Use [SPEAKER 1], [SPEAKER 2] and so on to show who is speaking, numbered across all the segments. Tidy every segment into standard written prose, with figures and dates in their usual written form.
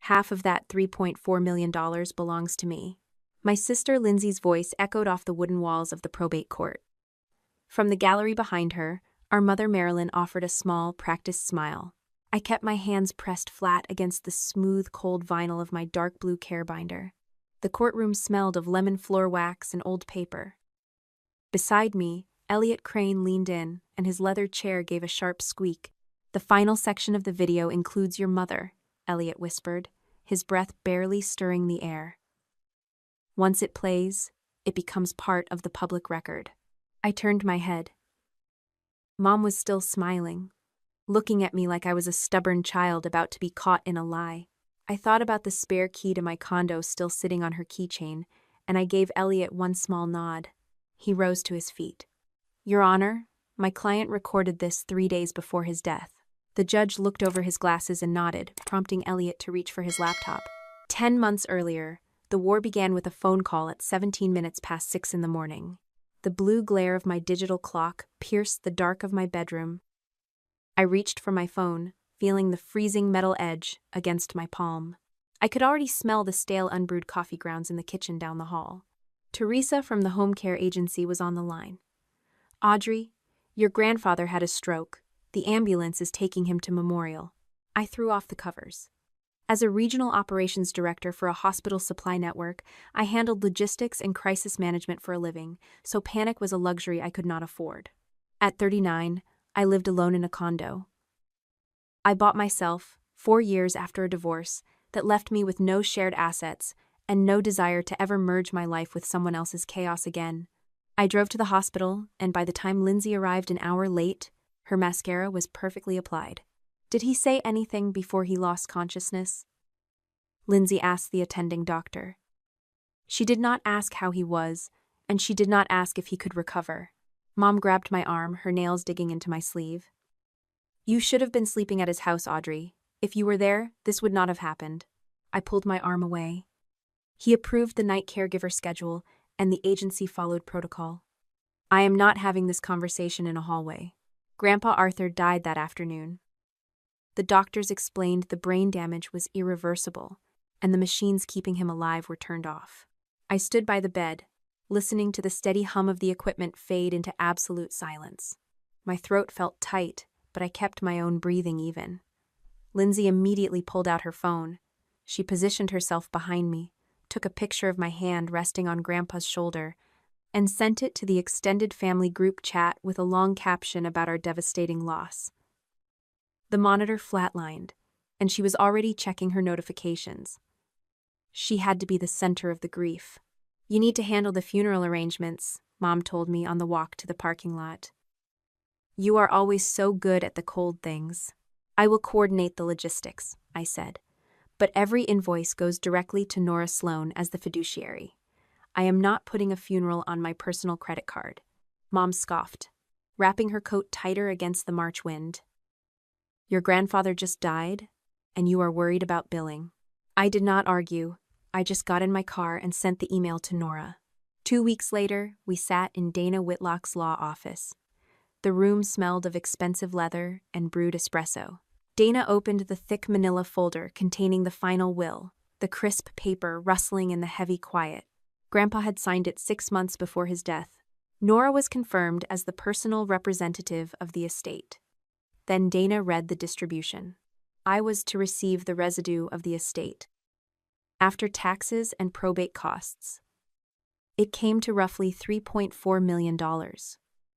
[SPEAKER 1] Half of that $3.4 million belongs to me. My sister Lindsay's voice echoed off the wooden walls of the probate court. From the gallery behind her, our mother Marilyn offered a small, practiced smile. I kept my hands pressed flat against the smooth, cold vinyl of my dark blue care binder. The courtroom smelled of lemon floor wax and old paper. Beside me, Elliot Crane leaned in, and his leather chair gave a sharp squeak. "The final section of the video includes your mother," Elliot whispered, his breath barely stirring the air. "Once it plays, it becomes part of the public record." I turned my head. Mom was still smiling, looking at me like I was a stubborn child about to be caught in a lie. I thought about the spare key to my condo still sitting on her keychain, and I gave Elliot one small nod. He rose to his feet. "Your Honor, my client recorded this 3 days before his death." The judge looked over his glasses and nodded, prompting Elliot to reach for his laptop. 10 months earlier, the war began with a phone call at 17 minutes past 6 in the morning. The blue glare of my digital clock pierced the dark of my bedroom. I reached for my phone, feeling the freezing metal edge against my palm. I could already smell the stale unbrewed coffee grounds in the kitchen down the hall. Teresa from the home care agency was on the line. "Audrey, your grandfather had a stroke. The ambulance is taking him to Memorial." I threw off the covers. As a regional operations director for a hospital supply network, I handled logistics and crisis management for a living, so panic was a luxury I could not afford. At 39, I lived alone in a condo. I bought myself, 4 years after a divorce, that left me with no shared assets and no desire to ever merge my life with someone else's chaos again. I drove to the hospital, and by the time Lindsay arrived an hour late, her mascara was perfectly applied. "Did he say anything before he lost consciousness?" Lindsay asked the attending doctor. She did not ask how he was, and she did not ask if he could recover. Mom grabbed my arm, her nails digging into my sleeve. "You should have been sleeping at his house, Audrey. If you were there, this would not have happened." I pulled my arm away. He approved the night caregiver schedule, and the agency followed protocol. I am not having this conversation in a hallway. Grandpa Arthur died that afternoon. The doctors explained the brain damage was irreversible, and the machines keeping him alive were turned off. I stood by the bed, listening to the steady hum of the equipment fade into absolute silence. My throat felt tight, but I kept my own breathing even. Lindsay immediately pulled out her phone. She positioned herself behind me, took a picture of my hand resting on Grandpa's shoulder, and sent it to the extended family group chat with a long caption about our devastating loss. The monitor flatlined, and she was already checking her notifications. She had to be the center of the grief. "You need to handle the funeral arrangements," Mom told me on the walk to the parking lot. "You are always so good at the cold things." "I will coordinate the logistics," I said. "But every invoice goes directly to Nora Sloan as the fiduciary. I am not putting a funeral on my personal credit card." Mom scoffed, wrapping her coat tighter against the March wind. "Your grandfather just died, and you are worried about billing." I did not argue. I just got in my car and sent the email to Nora. 2 weeks later, we sat in Dana Whitlock's law office. The room smelled of expensive leather and brewed espresso. Dana opened the thick manila folder containing the final will, the crisp paper rustling in the heavy quiet. Grandpa had signed it 6 months before his death. Nora was confirmed as the personal representative of the estate. Then Dana read the distribution. I was to receive the residue of the estate, after taxes and probate costs. It came to roughly $3.4 million.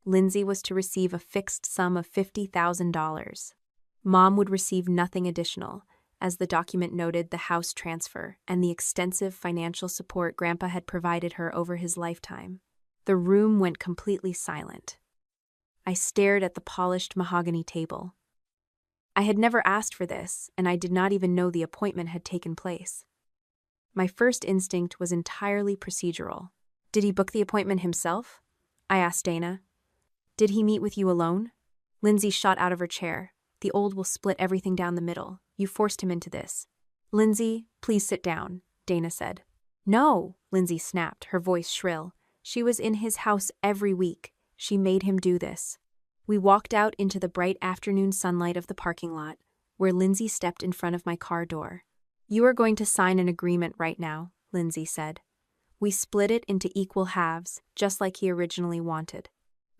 [SPEAKER 1] Lindsay was to receive a fixed sum of $50,000. Mom would receive nothing additional, as the document noted the house transfer and the extensive financial support Grandpa had provided her over his lifetime. The room went completely silent. I stared at the polished mahogany table. I had never asked for this, and I did not even know the appointment had taken place. My first instinct was entirely procedural. "Did he book the appointment himself?" I asked Dana. "Did he meet with you alone?" Lindsay shot out of her chair. "The old will split everything down the middle. You forced him into this." "Lindsay, please sit down," Dana said. "No," Lindsay snapped, her voice shrill. "She was in his house every week. She made him do this." We walked out into the bright afternoon sunlight of the parking lot, where Lindsay stepped in front of my car door. You are going to sign an agreement right now, Lindsay said. We split it into equal halves, just like he originally wanted.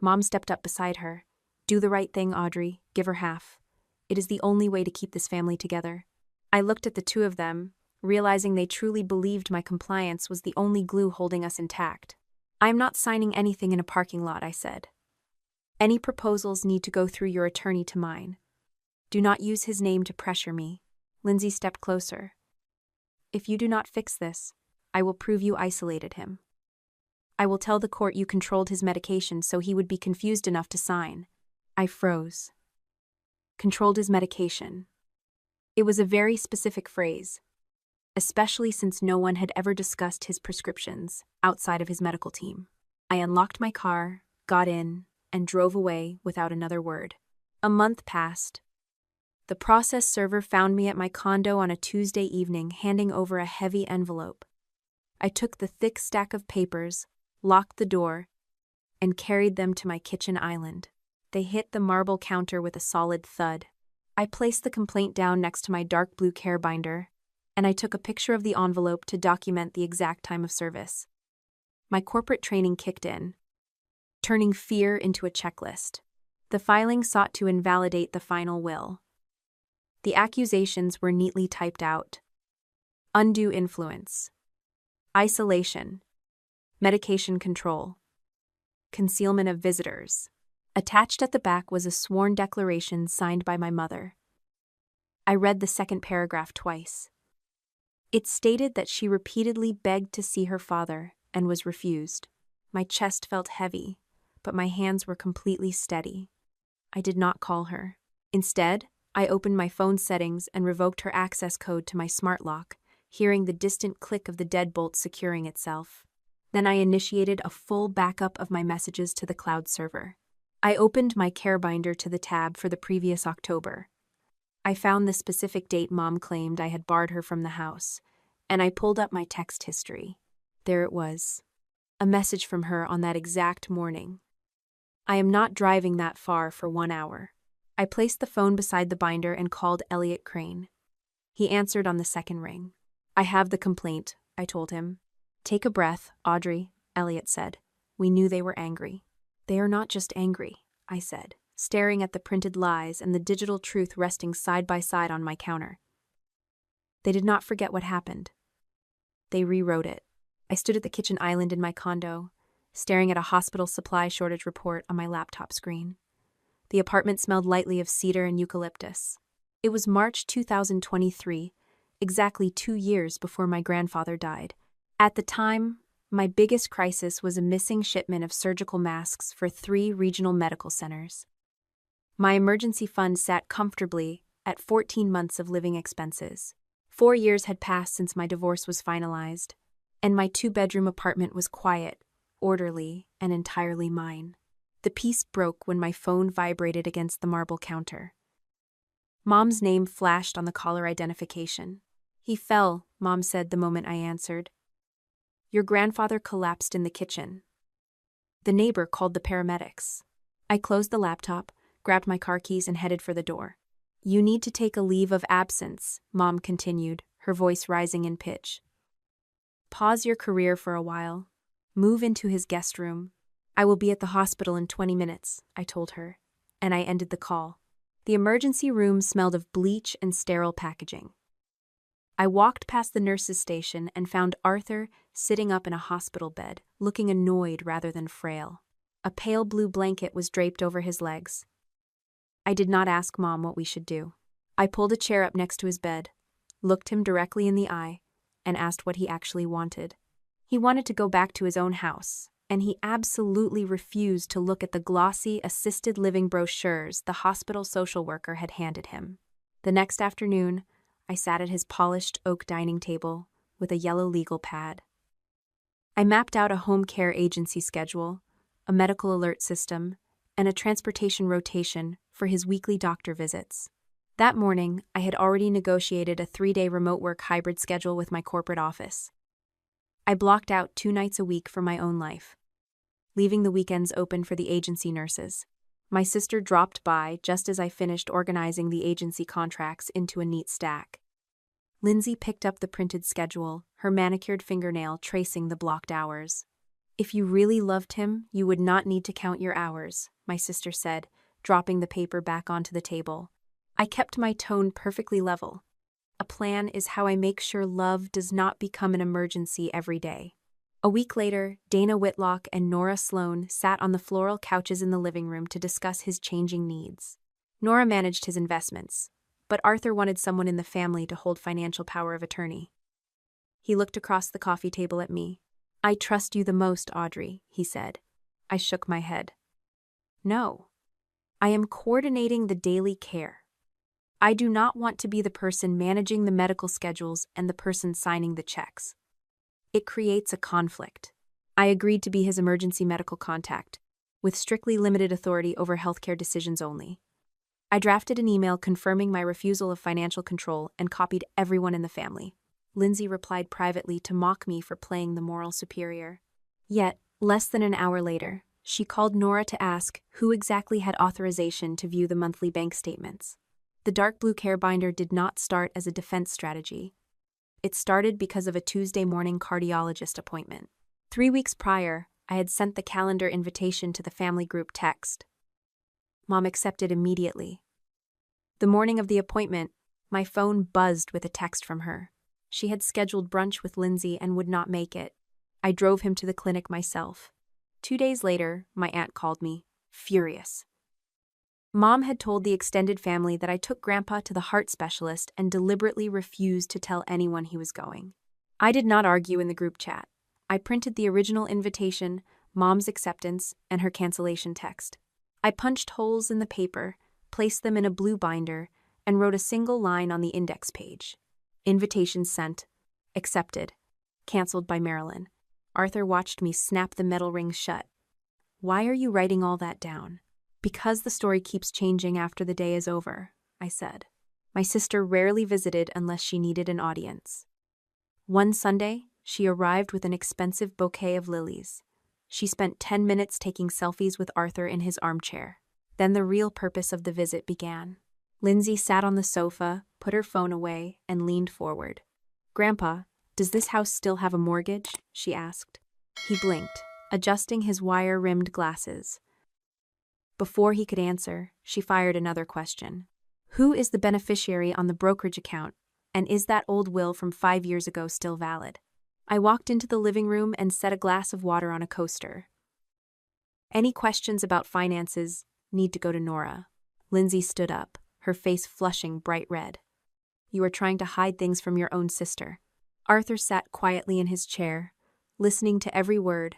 [SPEAKER 1] Mom stepped up beside her. Do the right thing, Audrey. Give her half. It is the only way to keep this family together. I looked at the two of them, realizing they truly believed my compliance was the only glue holding us intact. I am not signing anything in a parking lot, I said. Any proposals need to go through your attorney to mine. Do not use his name to pressure me. Lindsay stepped closer. If you do not fix this, I will prove you isolated him. I will tell the court you controlled his medication so he would be confused enough to sign. I froze. Controlled his medication. It was a very specific phrase, especially since no one had ever discussed his prescriptions outside of his medical team. I unlocked my car, got in, and drove away without another word. A month passed. The process server found me at my condo on a Tuesday evening, handing over a heavy envelope. I took the thick stack of papers, locked the door, and carried them to my kitchen island. They hit the marble counter with a solid thud. I placed the complaint down next to my dark blue care binder, and I took a picture of the envelope to document the exact time of service. My corporate training kicked in, turning fear into a checklist. The filing sought to invalidate the final will. The accusations were neatly typed out. Undue influence. Isolation. Medication control. Concealment of visitors. Attached at the back was a sworn declaration signed by my mother. I read the second paragraph twice. It stated that she repeatedly begged to see her father and was refused. My chest felt heavy, but my hands were completely steady. I did not call her. Instead, I opened my phone settings and revoked her access code to my smart lock, hearing the distant click of the deadbolt securing itself. Then I initiated a full backup of my messages to the cloud server. I opened my care binder to the tab for the previous October. I found the specific date Mom claimed I had barred her from the house, and I pulled up my text history. There it was. A message from her on that exact morning. I am not driving that far for 1 hour. I placed the phone beside the binder and called Elliot Crane. He answered on the second ring. I have the complaint, I told him. Take a breath, Audrey, Elliot said. We knew they were angry. They are not just angry, I said, staring at the printed lies and the digital truth resting side by side on my counter. They did not forget what happened. They rewrote it. I stood at the kitchen island in my condo, staring at a hospital supply shortage report on my laptop screen. The apartment smelled lightly of cedar and eucalyptus. It was March 2023, exactly 2 years before my grandfather died. At the time, my biggest crisis was a missing shipment of surgical masks for 3 regional medical centers. My emergency fund sat comfortably at 14 months of living expenses. 4 years had passed since my divorce was finalized, and my 2-bedroom apartment was quiet, orderly, and entirely mine. The peace broke when my phone vibrated against the marble counter. Mom's name flashed on the caller identification. He fell, Mom said the moment I answered. Your grandfather collapsed in the kitchen. The neighbor called the paramedics. I closed the laptop, grabbed my car keys, and headed for the door. You need to take a leave of absence, Mom continued, her voice rising in pitch. Pause your career for a while. Move into his guest room. I will be at the hospital in 20 minutes, I told her, and I ended the call. The emergency room smelled of bleach and sterile packaging. I walked past the nurse's station and found Arthur sitting up in a hospital bed, looking annoyed rather than frail. A pale blue blanket was draped over his legs. I did not ask Mom what we should do. I pulled a chair up next to his bed, looked him directly in the eye, and asked what he actually wanted. He wanted to go back to his own house, and he absolutely refused to look at the glossy assisted living brochures the hospital social worker had handed him. The next afternoon, I sat at his polished oak dining table with a yellow legal pad. I mapped out a home care agency schedule, a medical alert system, and a transportation rotation for his weekly doctor visits. That morning, I had already negotiated a 3-day remote work hybrid schedule with my corporate office. I blocked out 2 nights a week for my own life, leaving the weekends open for the agency nurses. My sister dropped by just as I finished organizing the agency contracts into a neat stack. Lindsay picked up the printed schedule, her manicured fingernail tracing the blocked hours. "If you really loved him, you would not need to count your hours," my sister said, dropping the paper back onto the table. I kept my tone perfectly level. "A plan is how I make sure love does not become an emergency every day." A week later, Dana Whitlock and Nora Sloan sat on the floral couches in the living room to discuss his changing needs. Nora managed his investments, but Arthur wanted someone in the family to hold financial power of attorney. He looked across the coffee table at me. "I trust you the most, Audrey," he said. I shook my head. "No. I am coordinating the daily care. I do not want to be the person managing the medical schedules and the person signing the checks. It creates a conflict." I agreed to be his emergency medical contact, with strictly limited authority over healthcare decisions only. I drafted an email confirming my refusal of financial control and copied everyone in the family. Lindsay replied privately to mock me for playing the moral superior. Yet, less than an hour later, she called Nora to ask who exactly had authorization to view the monthly bank statements. The dark blue care binder did not start as a defense strategy. It started because of a Tuesday morning cardiologist appointment. 3 weeks prior, I had sent the calendar invitation to the family group text. Mom accepted immediately. The morning of the appointment, my phone buzzed with a text from her. She had scheduled brunch with Lindsay and would not make it. I drove him to the clinic myself. 2 days later, my aunt called me, furious. Mom had told the extended family that I took Grandpa to the heart specialist and deliberately refused to tell anyone he was going. I did not argue in the group chat. I printed the original invitation, Mom's acceptance, and her cancellation text. I punched holes in the paper, placed them in a blue binder, and wrote a single line on the index page. Invitation sent. Accepted. Cancelled by Marilyn. Arthur watched me snap the metal rings shut. "Why are you writing all that down?" "Because the story keeps changing after the day is over," I said. My sister rarely visited unless she needed an audience. One Sunday, she arrived with an expensive bouquet of lilies. She spent 10 minutes taking selfies with Arthur in his armchair. Then the real purpose of the visit began. Lindsay sat on the sofa, put her phone away, and leaned forward. "Grandpa, does this house still have a mortgage?" she asked. He blinked, adjusting his wire-rimmed glasses. Before he could answer, she fired another question. "Who is the beneficiary on the brokerage account, and is that old will from 5 years ago still valid?" I walked into the living room and set a glass of water on a coaster. "Any questions about finances need to go to Nora." Lindsay stood up, her face flushing bright red. "You are trying to hide things from your own sister." Arthur sat quietly in his chair, listening to every word,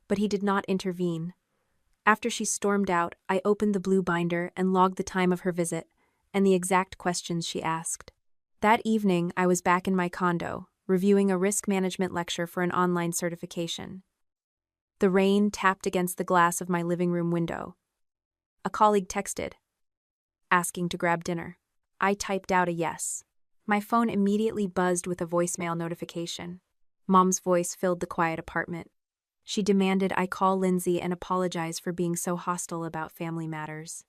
[SPEAKER 1] but he did not intervene. After she stormed out, I opened the blue binder and logged the time of her visit and the exact questions she asked. That evening, I was back in my condo, reviewing a risk management lecture for an online certification. The rain tapped against the glass of my living room window. A colleague texted, asking to grab dinner. I typed out a yes. My phone immediately buzzed with a voicemail notification. Mom's voice filled the quiet apartment. She demanded I call Lindsay and apologize for being so hostile about family matters.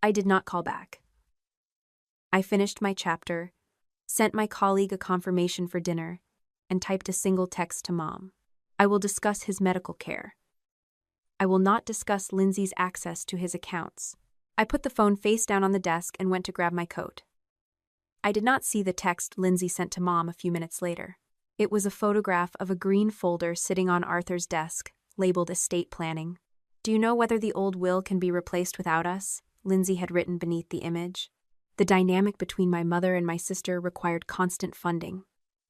[SPEAKER 1] I did not call back. I finished my chapter, sent my colleague a confirmation for dinner, and typed a single text to Mom. I will discuss his medical care. I will not discuss Lindsay's access to his accounts. I put the phone face down on the desk and went to grab my coat. I did not see the text Lindsay sent to Mom a few minutes later. It was a photograph of a green folder sitting on Arthur's desk, labeled estate planning. "Do you know whether the old will can be replaced without us?" Lindsay had written beneath the image. The dynamic between my mother and my sister required constant funding.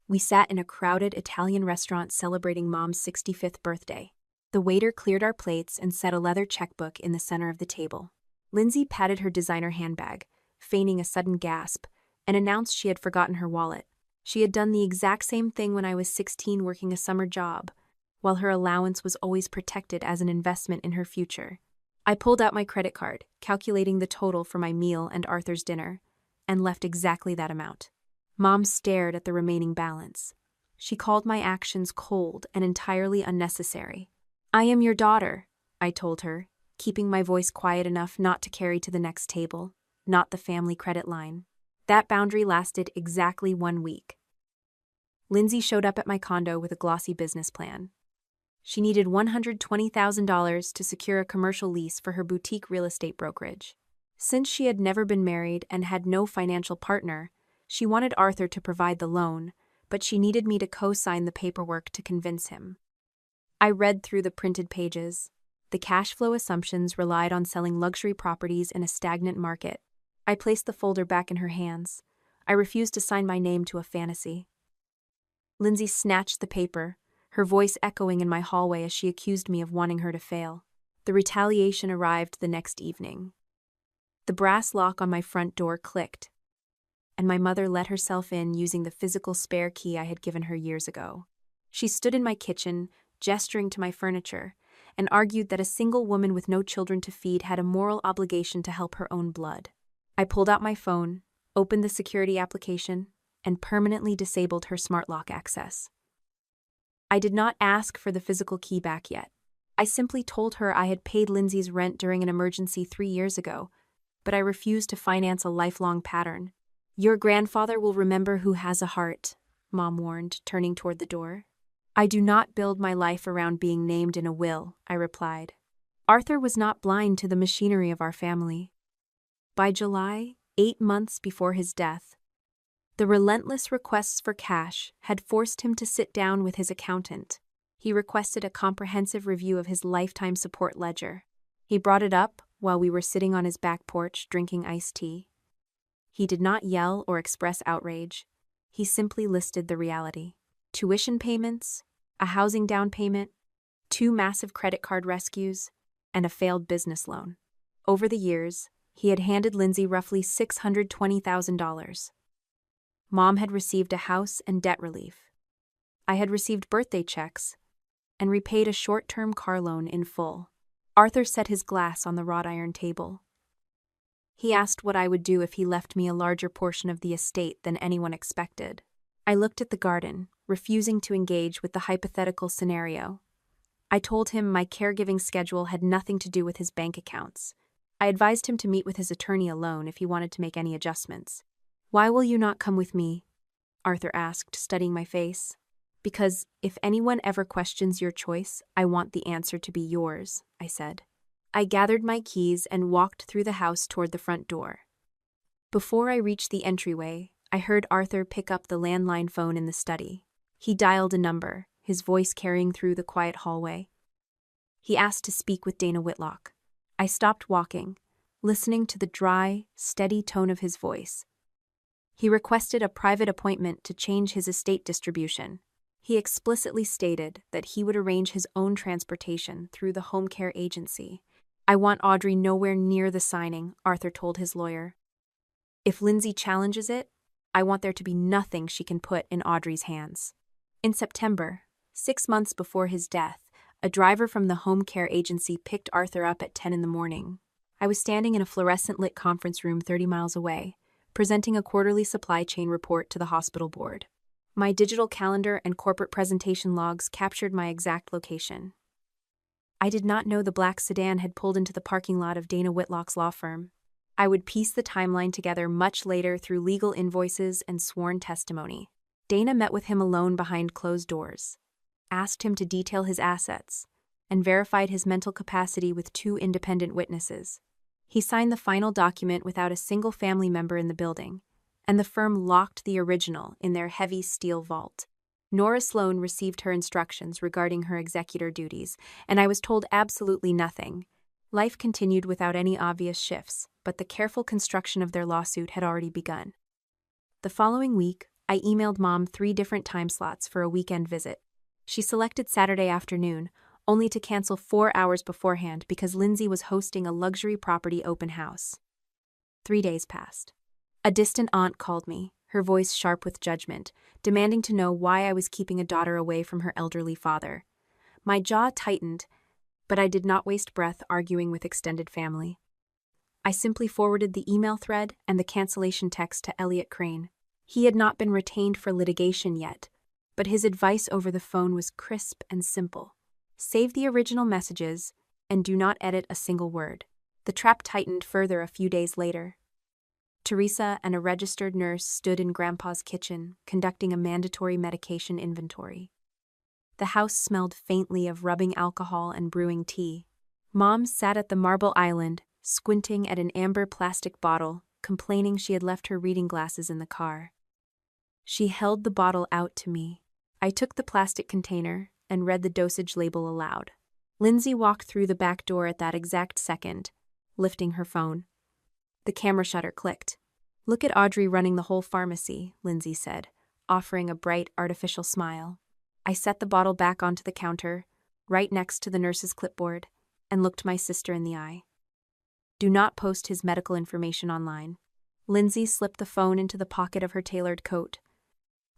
[SPEAKER 1] We sat in a crowded Italian restaurant celebrating Mom's 65th birthday. The waiter cleared our plates and set a leather checkbook in the center of the table. Lindsay patted her designer handbag, feigning a sudden gasp, and announced she had forgotten her wallet. She had done the exact same thing when I was 16 working a summer job, while her allowance was always protected as an investment in her future. I pulled out my credit card, calculating the total for my meal and Arthur's dinner, and left exactly that amount. Mom stared at the remaining balance. She called my actions cold and entirely unnecessary. "I am your daughter," I told her, keeping my voice quiet enough not to carry to the next table, not the family credit line. That boundary lasted exactly 1 week. Lindsay showed up at my condo with a glossy business plan. She needed $120,000 to secure a commercial lease for her boutique real estate brokerage. Since she had never been married and had no financial partner, she wanted Arthur to provide the loan, but she needed me to co-sign the paperwork to convince him. I read through the printed pages. The cash flow assumptions relied on selling luxury properties in a stagnant market. I placed the folder back in her hands. I refused to sign my name to a fantasy. Lindsay snatched the paper, her voice echoing in my hallway as she accused me of wanting her to fail. The retaliation arrived the next evening. The brass lock on my front door clicked, and my mother let herself in using the physical spare key I had given her years ago. She stood in my kitchen, gesturing to my furniture, and argued that a single woman with no children to feed had a moral obligation to help her own blood. I pulled out my phone, opened the security application, and permanently disabled her smart lock access. I did not ask for the physical key back yet. I simply told her I had paid Lindsay's rent during an emergency 3 years ago, but I refused to finance a lifelong pattern. "Your grandfather will remember who has a heart," Mom warned, turning toward the door. "I do not build my life around being named in a will," I replied. Arthur was not blind to the machinery of our family. By July, 8 months before his death, the relentless requests for cash had forced him to sit down with his accountant. He requested a comprehensive review of his lifetime support ledger. He brought it up while we were sitting on his back porch drinking iced tea. He did not yell or express outrage. He simply listed the reality: tuition payments, a housing down payment, 2 massive credit card rescues, and a failed business loan. Over the years, he had handed Lindsay roughly $620,000. Mom had received a house and debt relief. I had received birthday checks and repaid a short-term car loan in full. Arthur set his glass on the wrought iron table. He asked what I would do if he left me a larger portion of the estate than anyone expected. I looked at the garden, refusing to engage with the hypothetical scenario. I told him my caregiving schedule had nothing to do with his bank accounts. I advised him to meet with his attorney alone if he wanted to make any adjustments. "Why will you not come with me?" Arthur asked, studying my face. "Because if anyone ever questions your choice, I want the answer to be yours," I said. I gathered my keys and walked through the house toward the front door. Before I reached the entryway, I heard Arthur pick up the landline phone in the study. He dialed a number, his voice carrying through the quiet hallway. He asked to speak with Dana Whitlock. I stopped walking, listening to the dry, steady tone of his voice. He requested a private appointment to change his estate distribution. He explicitly stated that he would arrange his own transportation through the home care agency. "I want Audrey nowhere near the signing," Arthur told his lawyer. "If Lindsay challenges it, I want there to be nothing she can put in Audrey's hands." In September, 6 months before his death, a driver from the home care agency picked Arthur up at 10 in the morning. I was standing in a fluorescent-lit conference room 30 miles away, presenting a quarterly supply chain report to the hospital board. My digital calendar and corporate presentation logs captured my exact location. I did not know the black sedan had pulled into the parking lot of Dana Whitlock's law firm. I would piece the timeline together much later through legal invoices and sworn testimony. Dana met with him alone behind closed doors, asked him to detail his assets, and verified his mental capacity with 2 independent witnesses. He signed the final document without a single family member in the building, and the firm locked the original in their heavy steel vault. Nora Sloan received her instructions regarding her executor duties, and I was told absolutely nothing. Life continued without any obvious shifts, but the careful construction of their lawsuit had already begun. The following week, I emailed Mom 3 different time slots for a weekend visit. She selected Saturday afternoon, only to cancel 4 hours beforehand because Lindsay was hosting a luxury property open house. 3 days passed. A distant aunt called me, her voice sharp with judgment, demanding to know why I was keeping a daughter away from her elderly father. My jaw tightened, but I did not waste breath arguing with extended family. I simply forwarded the email thread and the cancellation text to Elliot Crane. He had not been retained for litigation yet, but his advice over the phone was crisp and simple. Save the original messages and do not edit a single word. The trap tightened further a few days later. Teresa and a registered nurse stood in Grandpa's kitchen, conducting a mandatory medication inventory. The house smelled faintly of rubbing alcohol and brewing tea. Mom sat at the marble island, squinting at an amber plastic bottle, complaining she had left her reading glasses in the car. She held the bottle out to me. I took the plastic container and read the dosage label aloud. Lindsay walked through the back door at that exact second, lifting her phone. The camera shutter clicked. "Look at Audrey running the whole pharmacy," Lindsay said, offering a bright, artificial smile. I set the bottle back onto the counter, right next to the nurse's clipboard, and looked my sister in the eye. "Do not post his medical information online." Lindsay slipped the phone into the pocket of her tailored coat.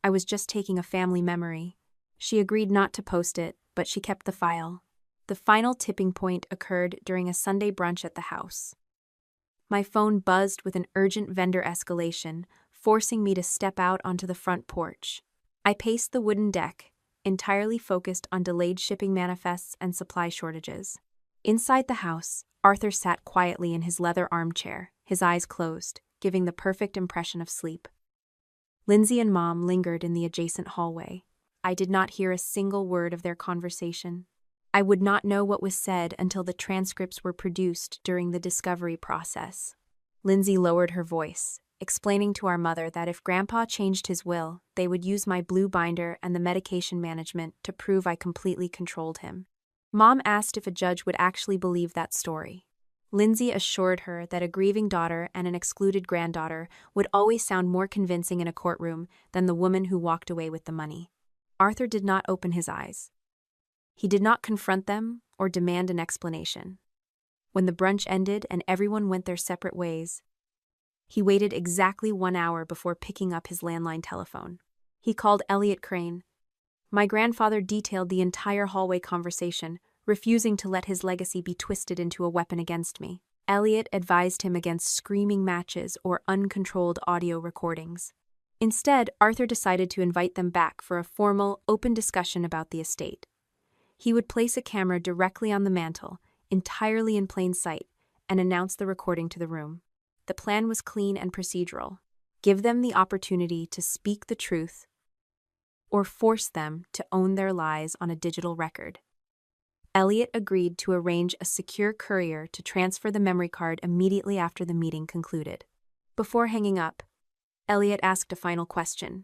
[SPEAKER 1] "I was just taking a family memory." She agreed not to post it, but she kept the file. The final tipping point occurred during a Sunday brunch at the house. My phone buzzed with an urgent vendor escalation, forcing me to step out onto the front porch. I paced the wooden deck, entirely focused on delayed shipping manifests and supply shortages. Inside the house, Arthur sat quietly in his leather armchair, his eyes closed, giving the perfect impression of sleep. Lindsay and Mom lingered in the adjacent hallway. I did not hear a single word of their conversation. I would not know what was said until the transcripts were produced during the discovery process. Lindsay lowered her voice, explaining to our mother that if Grandpa changed his will, they would use my blue binder and the medication management to prove I completely controlled him. Mom asked if a judge would actually believe that story. Lindsay assured her that a grieving daughter and an excluded granddaughter would always sound more convincing in a courtroom than the woman who walked away with the money. Arthur did not open his eyes. He did not confront them or demand an explanation. When the brunch ended and everyone went their separate ways, he waited exactly 1 hour before picking up his landline telephone. He called Elliot Crane. My grandfather detailed the entire hallway conversation, refusing to let his legacy be twisted into a weapon against me. Elliot advised him against screaming matches or uncontrolled audio recordings. Instead, Arthur decided to invite them back for a formal, open discussion about the estate. He would place a camera directly on the mantel, entirely in plain sight, and announce the recording to the room. The plan was clean and procedural. Give them the opportunity to speak the truth, or force them to own their lies on a digital record. Elliot agreed to arrange a secure courier to transfer the memory card immediately after the meeting concluded. Before hanging up, Elliot asked a final question.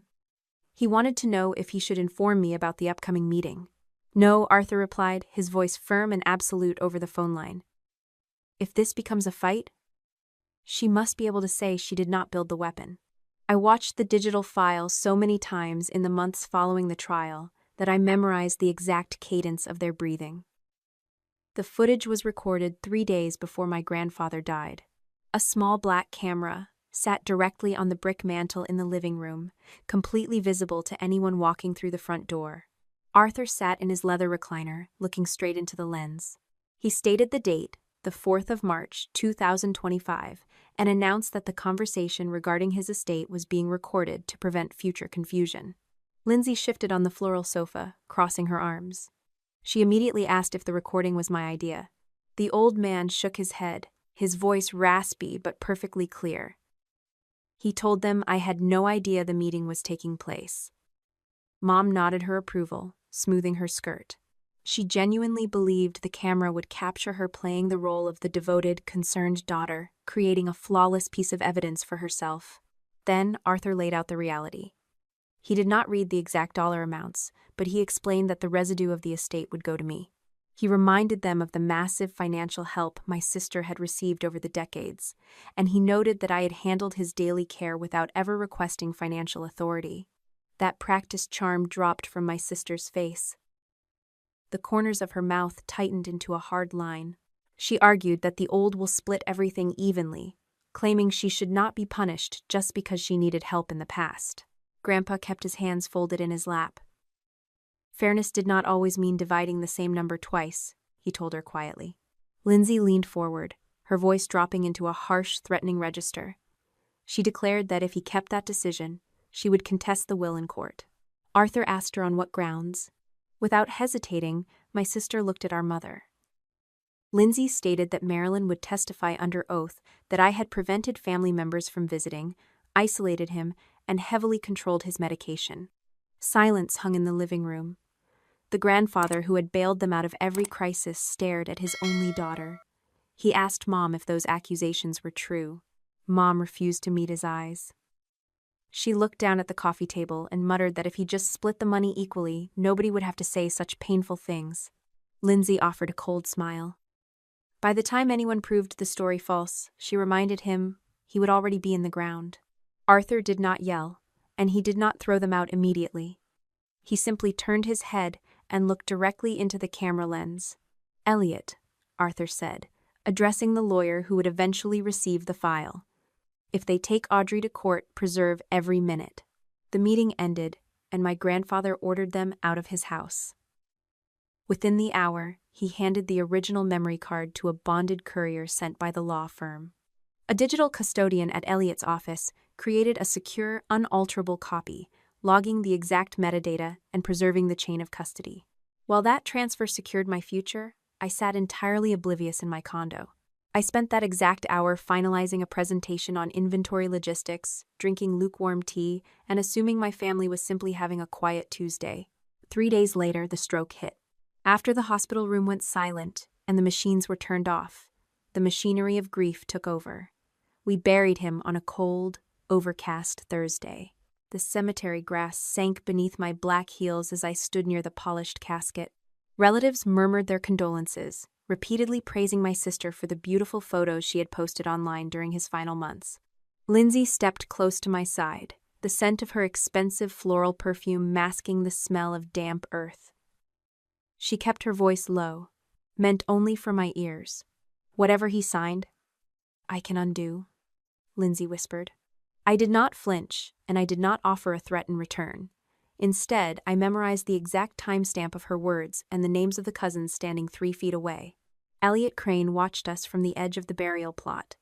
[SPEAKER 1] He wanted to know if he should inform me about the upcoming meeting. "No," Arthur replied, his voice firm and absolute over the phone line. "If this becomes a fight, she must be able to say she did not build the weapon." I watched the digital file so many times in the months following the trial that I memorized the exact cadence of their breathing. The footage was recorded 3 days before my grandfather died. A small black camera sat directly on the brick mantel in the living room, completely visible to anyone walking through the front door. Arthur sat in his leather recliner, looking straight into the lens. He stated the date, the 4th of March, 2025, and announced that the conversation regarding his estate was being recorded to prevent future confusion. Lindsay shifted on the floral sofa, crossing her arms. She immediately asked if the recording was my idea. The old man shook his head, his voice raspy but perfectly clear. He told them I had no idea the meeting was taking place. Mom nodded her approval, smoothing her skirt. She genuinely believed the camera would capture her playing the role of the devoted, concerned daughter, creating a flawless piece of evidence for herself. Then Arthur laid out the reality. He did not read the exact dollar amounts, but he explained that the residue of the estate would go to me. He reminded them of the massive financial help my sister had received over the decades, and he noted that I had handled his daily care without ever requesting financial authority. That practiced charm dropped from my sister's face. The corners of her mouth tightened into a hard line. She argued that the old will split everything evenly, claiming she should not be punished just because she needed help in the past. Grandpa kept his hands folded in his lap. "Fairness did not always mean dividing the same number twice," he told her quietly. Lindsay leaned forward, her voice dropping into a harsh, threatening register. She declared that if he kept that decision, she would contest the will in court. Arthur asked her on what grounds. Without hesitating, my sister looked at our mother. Lindsay stated that Marilyn would testify under oath that I had prevented family members from visiting, isolated him, and heavily controlled his medication. Silence hung in the living room. The grandfather who had bailed them out of every crisis stared at his only daughter. He asked Mom if those accusations were true. Mom refused to meet his eyes. She looked down at the coffee table and muttered that if he just split the money equally, nobody would have to say such painful things. Lindsay offered a cold smile. By the time anyone proved the story false, she reminded him he would already be in the ground. Arthur did not yell, and he did not throw them out immediately. He simply turned his head and looked directly into the camera lens. "Elliot," Arthur said, addressing the lawyer who would eventually receive the file. "If they take Audrey to court, preserve every minute." The meeting ended, and my grandfather ordered them out of his house. Within the hour, he handed the original memory card to a bonded courier sent by the law firm. A digital custodian at Elliot's office created a secure, unalterable copy, logging the exact metadata and preserving the chain of custody. While that transfer secured my future, I sat entirely oblivious in my condo. I spent that exact hour finalizing a presentation on inventory logistics, drinking lukewarm tea, and assuming my family was simply having a quiet Tuesday. 3 days later, the stroke hit. After the hospital room went silent and the machines were turned off, the machinery of grief took over. We buried him on a cold, overcast Thursday. The cemetery grass sank beneath my black heels as I stood near the polished casket. Relatives murmured their condolences, repeatedly praising my sister for the beautiful photos she had posted online during his final months. Lindsay stepped close to my side, the scent of her expensive floral perfume masking the smell of damp earth. She kept her voice low, meant only for my ears. "Whatever he signed, I can undo," Lindsay whispered. I did not flinch, and I did not offer a threat in return. Instead, I memorized the exact timestamp of her words and the names of the cousins standing 3 feet away. Elliot Crane watched us from the edge of the burial plot.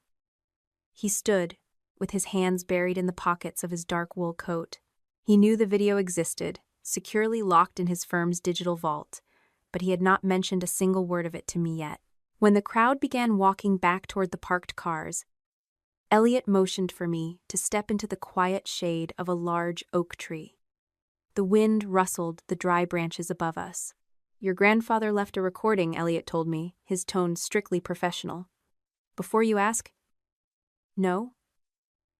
[SPEAKER 1] He stood, with his hands buried in the pockets of his dark wool coat. He knew the video existed, securely locked in his firm's digital vault, but he had not mentioned a single word of it to me yet. When the crowd began walking back toward the parked cars, Elliot motioned for me to step into the quiet shade of a large oak tree. The wind rustled the dry branches above us. "Your grandfather left a recording," Elliot told me, his tone strictly professional. "Before you ask?" "No.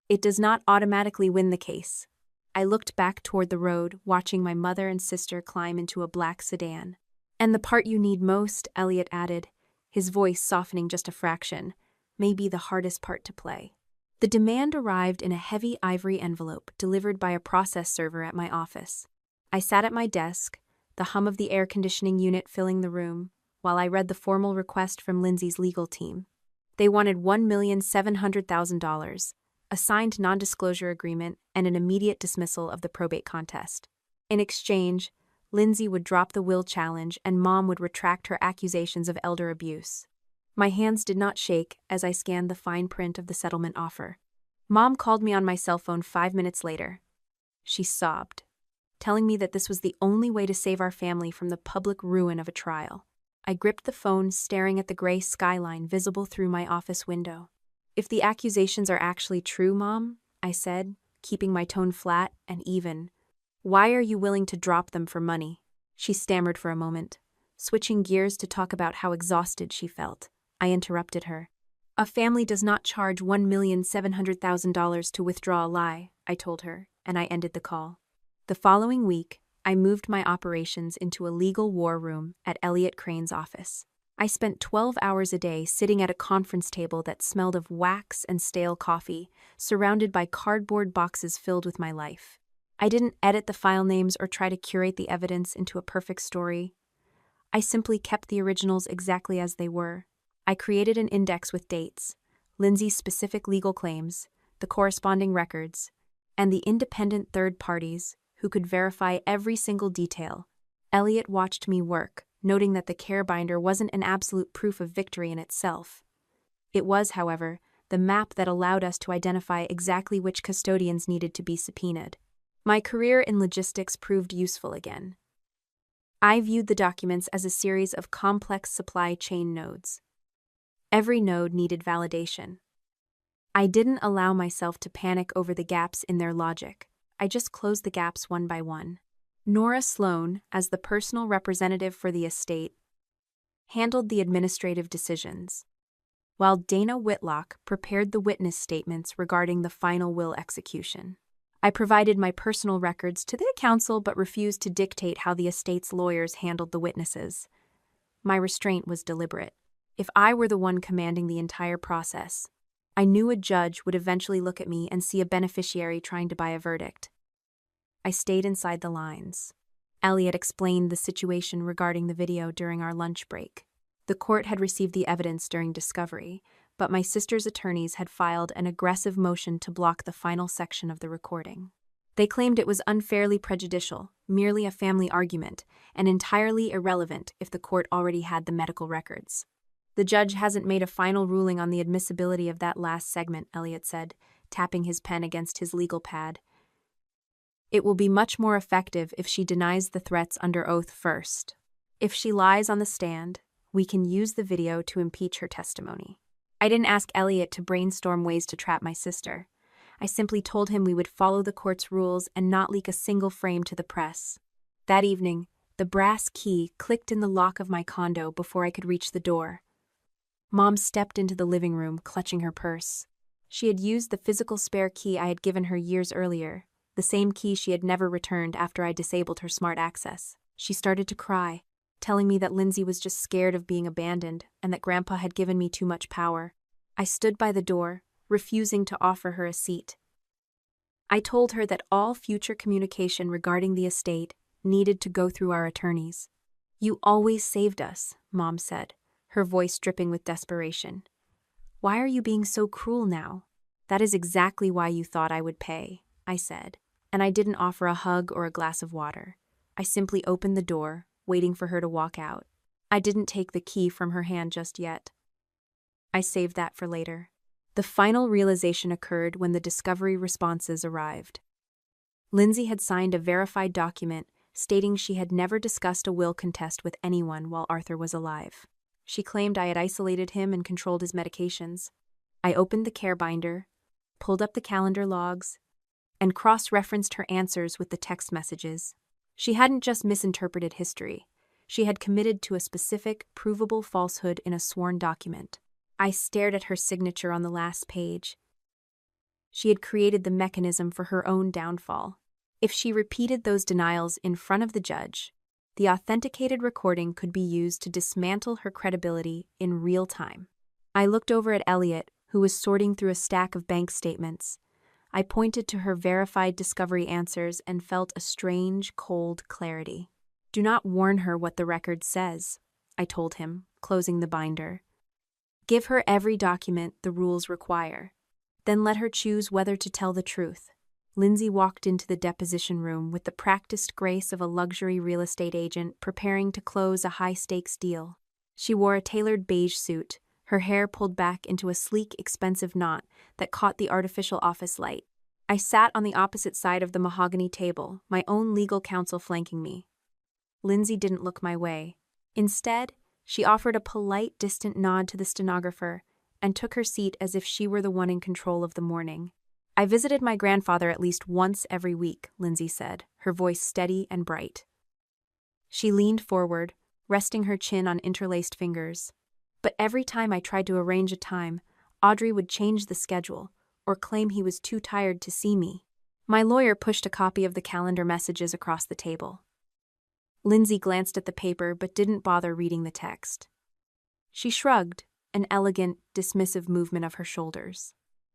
[SPEAKER 1] It does not automatically win the case." I looked back toward the road, watching my mother and sister climb into a black sedan. "And the part you need most," Elliot added, his voice softening just a fraction, "may be the hardest part to play." The demand arrived in a heavy ivory envelope delivered by a process server at my office. I sat at my desk, the hum of the air conditioning unit filling the room, while I read the formal request from Lindsay's legal team. They wanted $1,700,000, a signed non-disclosure agreement, and an immediate dismissal of the probate contest. In exchange, Lindsay would drop the will challenge and Mom would retract her accusations of elder abuse. My hands did not shake as I scanned the fine print of the settlement offer. Mom called me on my cell phone 5 minutes later. She sobbed, telling me that this was the only way to save our family from the public ruin of a trial. I gripped the phone, staring at the gray skyline visible through my office window. "If the accusations are actually true, Mom," I said, keeping my tone flat and even, "why are you willing to drop them for money?" She stammered for a moment, switching gears to talk about how exhausted she felt. I interrupted her. "A family does not charge $1,700,000 to withdraw a lie," I told her, and I ended the call. The following week, I moved my operations into a legal war room at Elliot Crane's office. I spent 12 hours a day sitting at a conference table that smelled of wax and stale coffee, surrounded by cardboard boxes filled with my life. I didn't edit the file names or try to curate the evidence into a perfect story. I simply kept the originals exactly as they were. I created an index with dates, Lindsay's specific legal claims, the corresponding records, and the independent third parties who could verify every single detail. Elliot watched me work, noting that the care binder wasn't an absolute proof of victory in itself. It was, however, the map that allowed us to identify exactly which custodians needed to be subpoenaed. My career in logistics proved useful again. I viewed the documents as a series of complex supply chain nodes. Every node needed validation. I didn't allow myself to panic over the gaps in their logic. I just closed the gaps one by one. Nora Sloan, as the personal representative for the estate, handled the administrative decisions, while Dana Whitlock prepared the witness statements regarding the final will execution. I provided my personal records to the council but refused to dictate how the estate's lawyers handled the witnesses. My restraint was deliberate. If I were the one commanding the entire process, I knew a judge would eventually look at me and see a beneficiary trying to buy a verdict. I stayed inside the lines. Elliot explained the situation regarding the video during our lunch break. The court had received the evidence during discovery, but my sister's attorneys had filed an aggressive motion to block the final section of the recording. They claimed it was unfairly prejudicial, merely a family argument, and entirely irrelevant if the court already had the medical records. The judge hasn't made a final ruling on the admissibility of that last segment, Elliot said, tapping his pen against his legal pad. It will be much more effective if she denies the threats under oath first. If she lies on the stand, we can use the video to impeach her testimony. I didn't ask Elliot to brainstorm ways to trap my sister. I simply told him we would follow the court's rules and not leak a single frame to the press. That evening, the brass key clicked in the lock of my condo before I could reach the door. Mom stepped into the living room, clutching her purse. She had used the physical spare key I had given her years earlier, the same key she had never returned after I disabled her smart access. She started to cry, telling me that Lindsay was just scared of being abandoned and that Grandpa had given me too much power. I stood by the door, refusing to offer her a seat. I told her that all future communication regarding the estate needed to go through our attorneys. "You always saved us," Mom said, her voice dripping with desperation. "Why are you being so cruel now?" "That is exactly why you thought I would pay," I said, and I didn't offer a hug or a glass of water. I simply opened the door, waiting for her to walk out. I didn't take the key from her hand just yet. I saved that for later. The final realization occurred when the discovery responses arrived. Lindsay had signed a verified document stating she had never discussed a will contest with anyone while Arthur was alive. She claimed I had isolated him and controlled his medications. I opened the care binder, pulled up the calendar logs, and cross-referenced her answers with the text messages. She hadn't just misinterpreted history. She had committed to a specific, provable falsehood in a sworn document. I stared at her signature on the last page. She had created the mechanism for her own downfall. If she repeated those denials in front of the judge, the authenticated recording could be used to dismantle her credibility in real time. I looked over at Elliot, who was sorting through a stack of bank statements. I pointed to her verified discovery answers and felt a strange, cold clarity. "Do not warn her what the record says," I told him, closing the binder. "Give her every document the rules require. Then let her choose whether to tell the truth." Lindsay walked into the deposition room with the practiced grace of a luxury real estate agent preparing to close a high-stakes deal. She wore a tailored beige suit, her hair pulled back into a sleek, expensive knot that caught the artificial office light. I sat on the opposite side of the mahogany table, my own legal counsel flanking me. Lindsay didn't look my way. Instead, she offered a polite, distant nod to the stenographer and took her seat as if she were the one in control of the morning. "I visited my grandfather at least once every week," Lindsay said, her voice steady and bright. She leaned forward, resting her chin on interlaced fingers. But every time I tried to arrange a time, Audrey would change the schedule or claim he was too tired to see me. My lawyer pushed a copy of the calendar messages across the table. Lindsay glanced at the paper but didn't bother reading the text. She shrugged, an elegant, dismissive movement of her shoulders.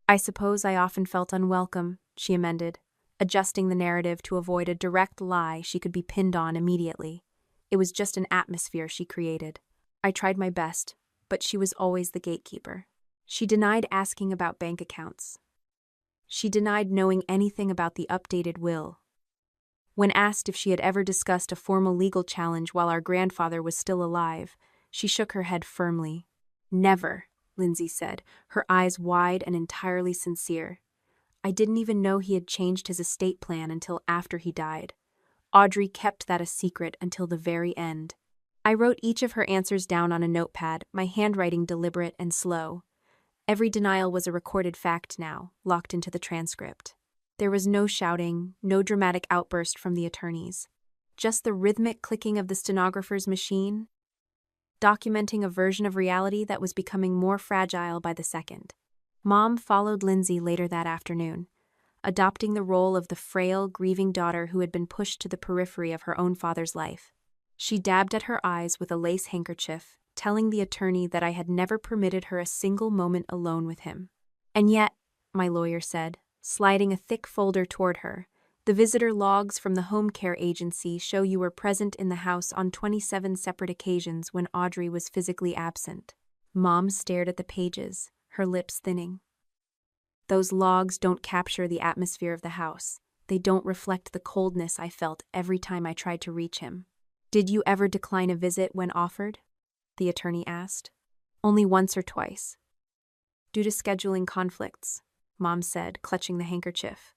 [SPEAKER 1] "I suppose I often felt unwelcome," she amended, adjusting the narrative to avoid a direct lie she could be pinned on immediately. It was just an atmosphere she created. I tried my best, but she was always the gatekeeper. She denied asking about bank accounts. She denied knowing anything about the updated will. When asked if she had ever discussed a formal legal challenge while our grandfather was still alive, she shook her head firmly. "Never," Lindsay said, her eyes wide and entirely sincere. "I didn't even know he had changed his estate plan until after he died. Audrey kept that a secret until the very end." I wrote each of her answers down on a notepad, my handwriting deliberate and slow. Every denial was a recorded fact now, locked into the transcript. There was no shouting, no dramatic outburst from the attorneys. Just the rhythmic clicking of the stenographer's machine, documenting a version of reality that was becoming more fragile by the second. Mom followed Lindsay later that afternoon, adopting the role of the frail, grieving daughter who had been pushed to the periphery of her own father's life. She dabbed at her eyes with a lace handkerchief, telling the attorney that I had never permitted her a single moment alone with him. And yet, my lawyer said, sliding a thick folder toward her, the visitor logs from the home care agency show you were present in the house on 27 separate occasions when Audrey was physically absent. Mom stared at the pages, her lips thinning. Those logs don't capture the atmosphere of the house. They don't reflect the coldness I felt every time I tried to reach him. Did you ever decline a visit when offered? The attorney asked. Only once or twice. Due to scheduling conflicts, Mom said, clutching the handkerchief.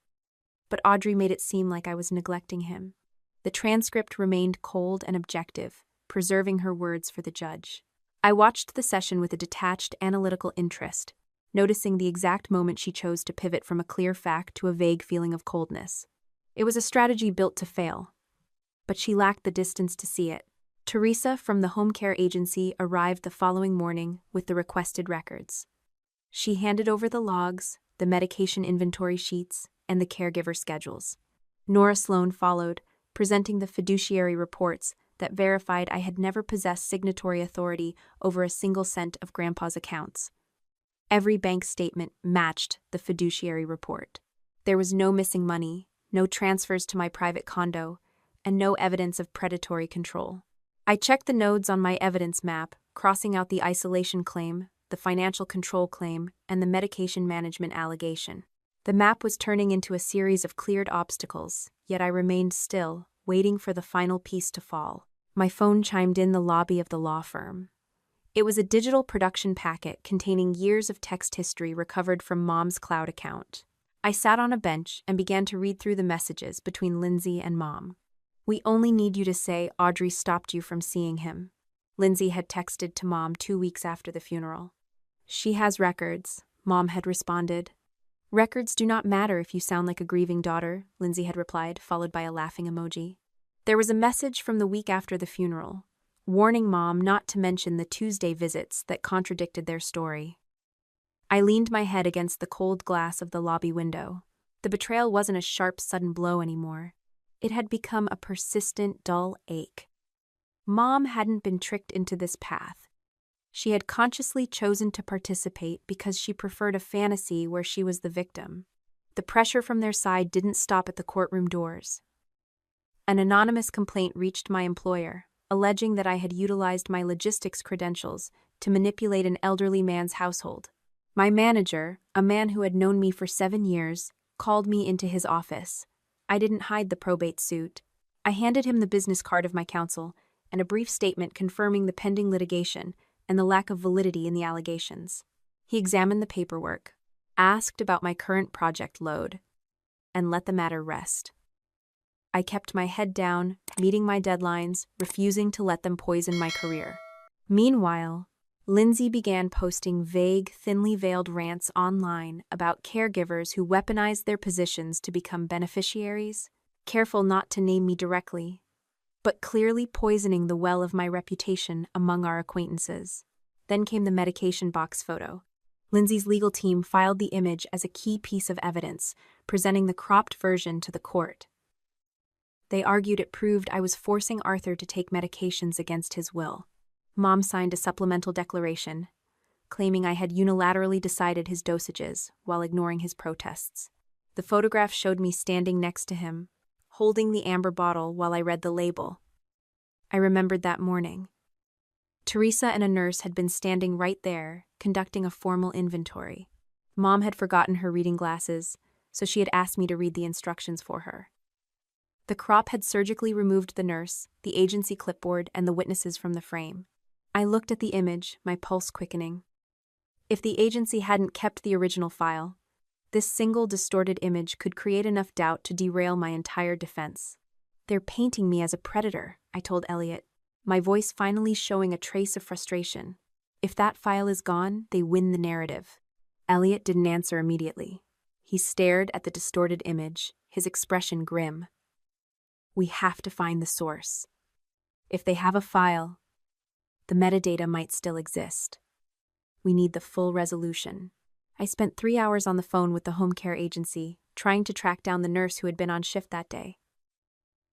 [SPEAKER 1] But Audrey made it seem like I was neglecting him. The transcript remained cold and objective, preserving her words for the judge. I watched the session with a detached, analytical interest, noticing the exact moment she chose to pivot from a clear fact to a vague feeling of coldness. It was a strategy built to fail, but she lacked the distance to see it. Teresa from the home care agency arrived the following morning with the requested records. She handed over the logs, the medication inventory sheets, and the caregiver schedules. Nora Sloan followed, presenting the fiduciary reports that verified I had never possessed signatory authority over a single cent of Grandpa's accounts. Every bank statement matched the fiduciary report. There was no missing money, no transfers to my private condo, and no evidence of predatory control. I checked the nodes on my evidence map, crossing out the isolation claim, the financial control claim, and the medication management allegation. The map was turning into a series of cleared obstacles, yet I remained still, waiting for the final piece to fall. My phone chimed in the lobby of the law firm. It was a digital production packet containing years of text history recovered from Mom's cloud account. I sat on a bench and began to read through the messages between Lindsay and Mom. "We only need you to say Audrey stopped you from seeing him," Lindsay had texted to Mom 2 weeks after the funeral. "She has records," Mom had responded. "Records do not matter if you sound like a grieving daughter," Lindsay had replied, followed by a laughing emoji. There was a message from the week after the funeral, warning Mom not to mention the Tuesday visits that contradicted their story. I leaned my head against the cold glass of the lobby window. The betrayal wasn't a sharp, sudden blow anymore. It had become a persistent, dull ache. Mom hadn't been tricked into this path. She had consciously chosen to participate because she preferred a fantasy where she was the victim. The pressure from their side didn't stop at the courtroom doors. An anonymous complaint reached my employer, alleging that I had utilized my logistics credentials to manipulate an elderly man's household. My manager, a man who had known me for 7 years, called me into his office. I didn't hide the probate suit. I handed him the business card of my counsel and a brief statement confirming the pending litigation and the lack of validity in the allegations. He examined the paperwork, asked about my current project load, and let the matter rest. I kept my head down, meeting my deadlines, refusing to let them poison my career. Meanwhile, Lindsay began posting vague, thinly veiled rants online about caregivers who weaponized their positions to become beneficiaries, careful not to name me directly, but clearly poisoning the well of my reputation among our acquaintances. Then came the medication box photo. Lindsay's legal team filed the image as a key piece of evidence, presenting the cropped version to the court. They argued it proved I was forcing Arthur to take medications against his will. Mom signed a supplemental declaration, claiming I had unilaterally decided his dosages while ignoring his protests. The photograph showed me standing next to him, holding the amber bottle while I read the label. I remembered that morning. Teresa and a nurse had been standing right there, conducting a formal inventory. Mom had forgotten her reading glasses, so she had asked me to read the instructions for her. The crop had surgically removed the nurse, the agency clipboard, and the witnesses from the frame. I looked at the image, my pulse quickening. If the agency hadn't kept the original file, this single distorted image could create enough doubt to derail my entire defense. "They're painting me as a predator," I told Elliot. my voice finally showing a trace of frustration. If that file is gone, they win the narrative. Elliot didn't answer immediately. He stared at the distorted image, his expression grim. We have to find the source. If they have a file, the metadata might still exist. We need the full resolution. I spent 3 hours on the phone with the home care agency, trying to track down the nurse who had been on shift that day.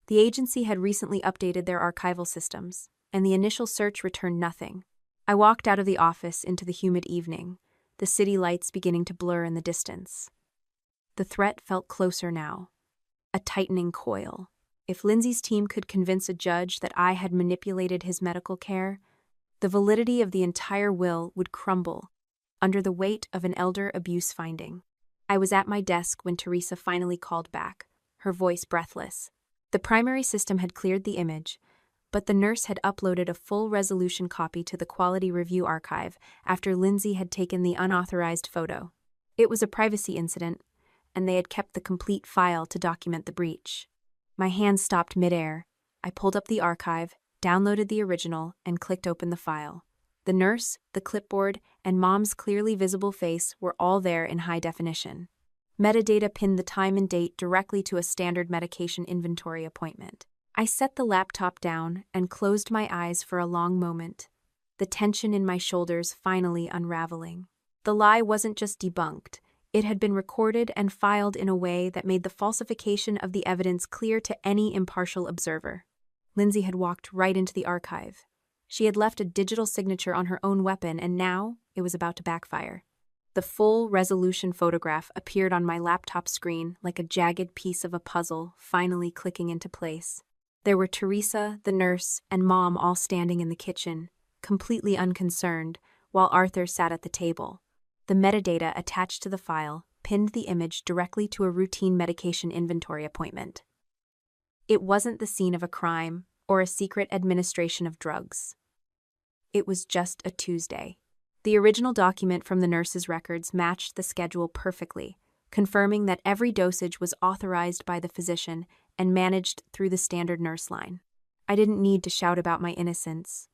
[SPEAKER 1] The agency had recently updated their archival systems, and the initial search returned nothing. I walked out of the office into the humid evening, the city lights beginning to blur in the distance. The threat felt closer now, a tightening coil. If Lindsay's team could convince a judge that I had manipulated his medical care, the validity of the entire will would crumble under the weight of an elder abuse finding. I was at my desk when Teresa finally called back, her voice breathless. The primary system had cleared the image, but the nurse had uploaded a full-resolution copy to the Quality Review Archive after Lindsay had taken the unauthorized photo. It was a privacy incident, and they had kept the complete file to document the breach. My hands stopped midair. I pulled up the archive, downloaded the original, and clicked open the file. The nurse, the clipboard, and Mom's clearly visible face were all there in high definition. Metadata pinned the time and date directly to a standard medication inventory appointment. I set the laptop down and closed my eyes for a long moment, the tension in my shoulders finally unraveling. The lie wasn't just debunked, it had been recorded and filed in a way that made the falsification of the evidence clear to any impartial observer. Lindsay had walked right into the archive. She had left a digital signature on her own weapon, and now it was about to backfire. The full-resolution photograph appeared on my laptop screen like a jagged piece of a puzzle finally clicking into place. There were Teresa, the nurse, and Mom all standing in the kitchen, completely unconcerned, while Arthur sat at the table. The metadata attached to the file pinned the image directly to a routine medication inventory appointment. It wasn't the scene of a crime or a secret administration of drugs. It was just a Tuesday. The original document from the nurse's records matched the schedule perfectly, confirming that every dosage was authorized by the physician and managed through the standard nurse line. I didn't need to shout about my innocence.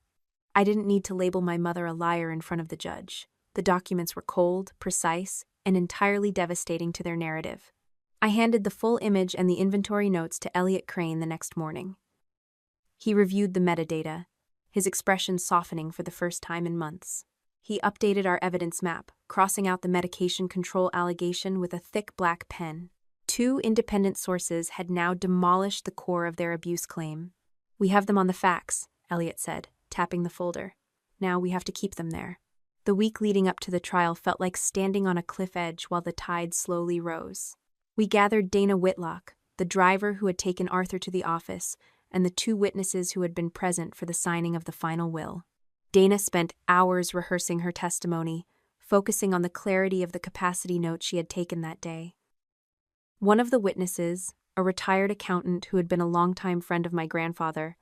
[SPEAKER 1] I didn't need to label my mother a liar in front of the judge. The documents were cold, precise, and entirely devastating to their narrative. I handed the full image and the inventory notes to Elliot Crane the next morning. He reviewed the metadata, his expression softening for the first time in months. He updated our evidence map, crossing out the medication control allegation with a thick black pen. 2 independent sources had now demolished the core of their abuse claim. We have them on the fax, Elliot said, tapping the folder. Now we have to keep them there. The week leading up to the trial felt like standing on a cliff edge while the tide slowly rose. We gathered Dana Whitlock, the driver who had taken Arthur to the office, and the 2 witnesses who had been present for the signing of the final will. Dana spent hours rehearsing her testimony, focusing on the clarity of the capacity note she had taken that day. One of the witnesses, a retired accountant who had been a longtime friend of my grandfather,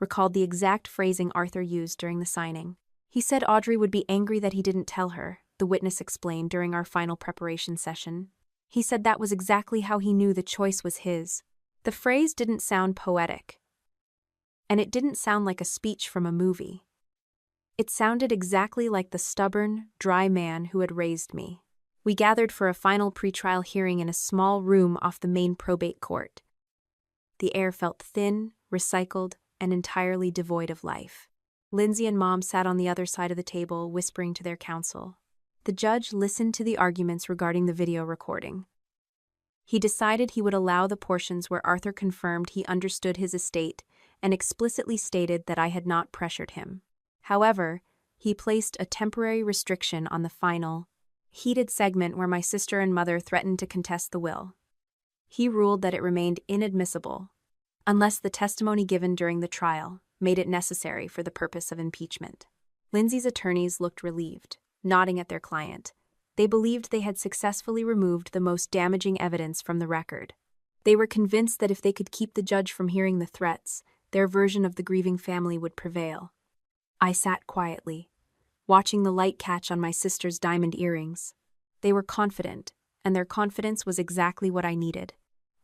[SPEAKER 1] recalled the exact phrasing Arthur used during the signing. He said Audrey would be angry that he didn't tell her, the witness explained during our final preparation session. He said that was exactly how he knew the choice was his. The phrase didn't sound poetic, and it didn't sound like a speech from a movie. It sounded exactly like the stubborn, dry man who had raised me. We gathered for a final pretrial hearing in a small room off the main probate court. The air felt thin, recycled, and entirely devoid of life. Lindsay and Mom sat on the other side of the table, whispering to their counsel. The judge listened to the arguments regarding the video recording. He decided he would allow the portions where Arthur confirmed he understood his estate and explicitly stated that I had not pressured him. However, he placed a temporary restriction on the final, heated segment where my sister and mother threatened to contest the will. He ruled that it remained inadmissible, unless the testimony given during the trial made it necessary for the purpose of impeachment. Lindsay's attorneys looked relieved, nodding at their client. They believed they had successfully removed the most damaging evidence from the record. They were convinced that if they could keep the judge from hearing the threats, their version of the grieving family would prevail. I sat quietly, watching the light catch on my sister's diamond earrings. They were confident, and their confidence was exactly what I needed.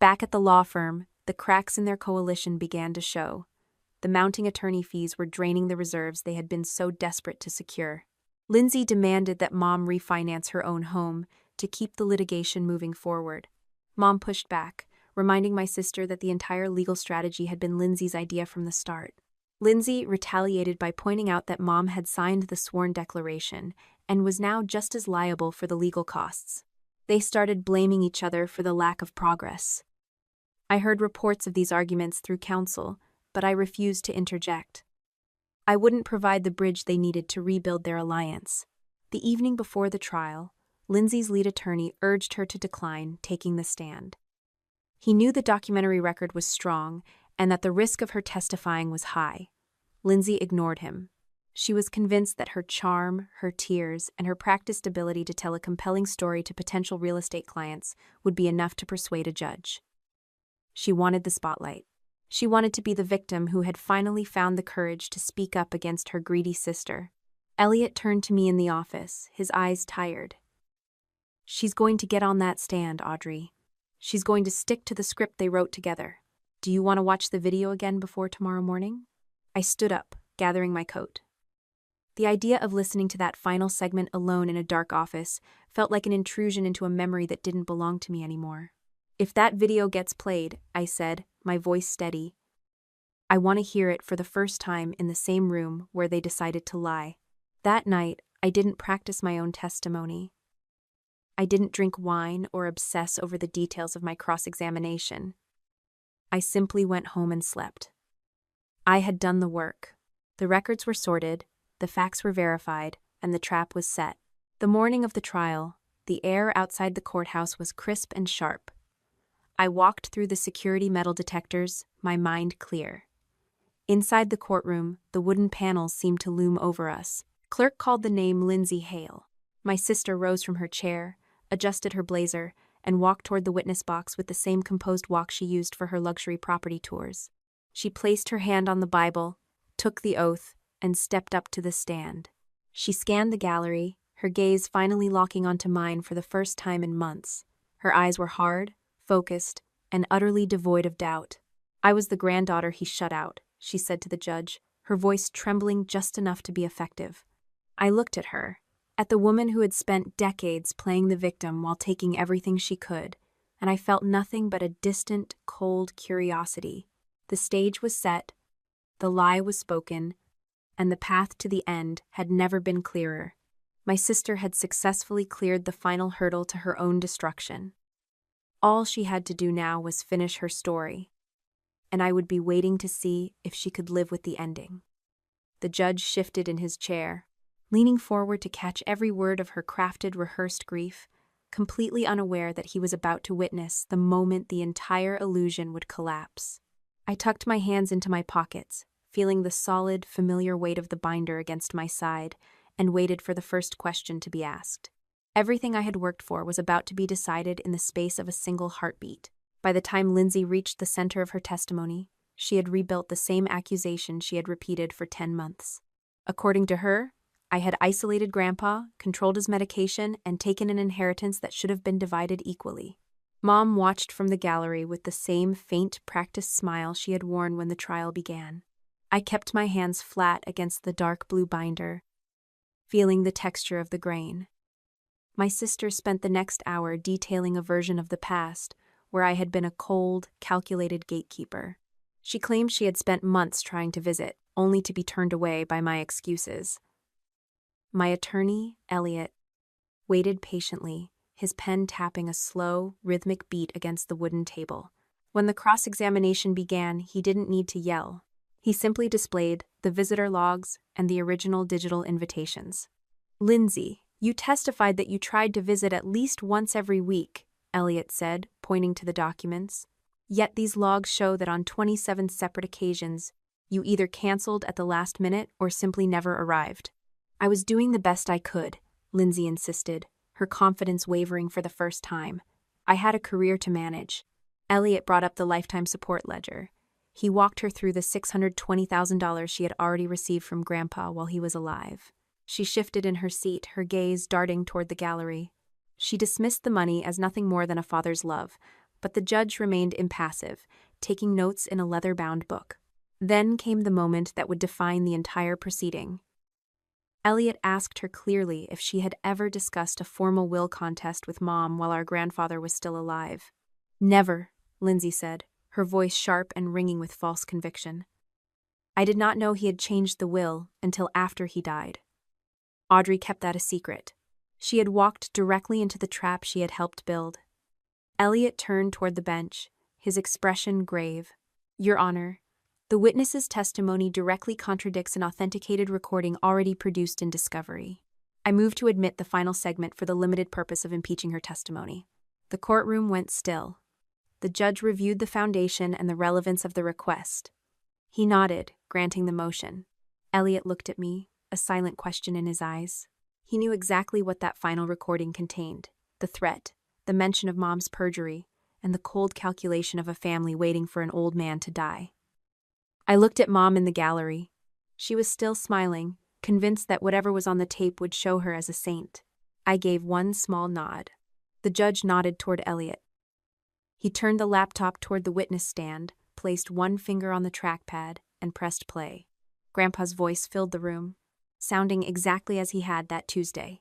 [SPEAKER 1] Back at the law firm, the cracks in their coalition began to show. The mounting attorney fees were draining the reserves they had been so desperate to secure. Lindsay demanded that Mom refinance her own home to keep the litigation moving forward. Mom pushed back, reminding my sister that the entire legal strategy had been Lindsay's idea from the start. Lindsay retaliated by pointing out that Mom had signed the sworn declaration and was now just as liable for the legal costs. They started blaming each other for the lack of progress. I heard reports of these arguments through counsel, but I refused to interject. I wouldn't provide the bridge they needed to rebuild their alliance. The evening before the trial, Lindsay's lead attorney urged her to decline taking the stand. He knew the documentary record was strong and that the risk of her testifying was high. Lindsay ignored him. She was convinced that her charm, her tears, and her practiced ability to tell a compelling story to potential real estate clients would be enough to persuade a judge. She wanted the spotlight. She wanted to be the victim who had finally found the courage to speak up against her greedy sister. Elliot turned to me in the office, his eyes tired. "She's going to get on that stand, Audrey. She's going to stick to the script they wrote together. Do you want to watch the video again before tomorrow morning?" I stood up, gathering my coat. The idea of listening to that final segment alone in a dark office felt like an intrusion into a memory that didn't belong to me anymore. "If that video gets played," I said, my voice steady, "I want to hear it for the first time in the same room where they decided to lie." That night, I didn't practice my own testimony. I didn't drink wine or obsess over the details of my cross-examination. I simply went home and slept. I had done the work. The records were sorted, the facts were verified, and the trap was set. The morning of the trial, the air outside the courthouse was crisp and sharp. I walked through the security metal detectors, my mind clear. Inside the courtroom, the wooden panels seemed to loom over us. Clerk called the name Lindsay Hale. My sister rose from her chair, adjusted her blazer, and walked toward the witness box with the same composed walk she used for her luxury property tours. She placed her hand on the Bible, took the oath, and stepped up to the stand. She scanned the gallery, her gaze finally locking onto mine for the first time in months. Her eyes were hard, focused, and utterly devoid of doubt. "I was the granddaughter he shut out," she said to the judge, her voice trembling just enough to be effective. I looked at her, at the woman who had spent decades playing the victim while taking everything she could, and I felt nothing but a distant, cold curiosity. The stage was set, the lie was spoken, and the path to the end had never been clearer. My sister had successfully cleared the final hurdle to her own destruction. All she had to do now was finish her story, and I would be waiting to see if she could live with the ending. The judge shifted in his chair, leaning forward to catch every word of her crafted, rehearsed grief, completely unaware that he was about to witness the moment the entire illusion would collapse. I tucked my hands into my pockets, feeling the solid, familiar weight of the binder against my side, and waited for the first question to be asked. Everything I had worked for was about to be decided in the space of a single heartbeat. By the time Lindsay reached the center of her testimony, she had rebuilt the same accusation she had repeated for 10 months. According to her, I had isolated Grandpa, controlled his medication, and taken an inheritance that should have been divided equally. Mom watched from the gallery with the same faint, practiced smile she had worn when the trial began. I kept my hands flat against the dark blue binder, feeling the texture of the grain. My sister spent the next hour detailing a version of the past where I had been a cold, calculated gatekeeper. She claimed she had spent months trying to visit, only to be turned away by my excuses. My attorney, Elliot, waited patiently, his pen tapping a slow, rhythmic beat against the wooden table. When the cross-examination began, he didn't need to yell. He simply displayed the visitor logs and the original digital invitations. "Lindsay, you testified that you tried to visit at least once every week," Elliot said, pointing to the documents. "Yet these logs show that on 27 separate occasions, you either canceled at the last minute or simply never arrived." "I was doing the best I could," Lindsay insisted, her confidence wavering for the first time. "I had a career to manage." Elliot brought up the lifetime support ledger. He walked her through the $620,000 she had already received from Grandpa while he was alive. She shifted in her seat, her gaze darting toward the gallery. She dismissed the money as nothing more than a father's love, but the judge remained impassive, taking notes in a leather-bound book. Then came the moment that would define the entire proceeding. Elliot asked her clearly if she had ever discussed a formal will contest with Mom while our grandfather was still alive. Never, Lindsay said, her voice sharp and ringing with false conviction. I did not know he had changed the will until after he died. Audrey kept that a secret. She had walked directly into the trap she had helped build. Elliot turned toward the bench, his expression grave. Your Honor, the witness's testimony directly contradicts an authenticated recording already produced in discovery. I move to admit the final segment for the limited purpose of impeaching her testimony. The courtroom went still. The judge reviewed the foundation and the relevance of the request. He nodded, granting the motion. Elliot looked at me, a silent question in his eyes. He knew exactly what that final recording contained: the threat, the mention of Mom's perjury, and the cold calculation of a family waiting for an old man to die. I looked at Mom in the gallery. She was still smiling, convinced that whatever was on the tape would show her as a saint. I gave one small nod. The judge nodded toward Elliot. He turned the laptop toward the witness stand, placed one finger on the trackpad, and pressed play. Grandpa's voice filled the room, sounding exactly as he had that Tuesday.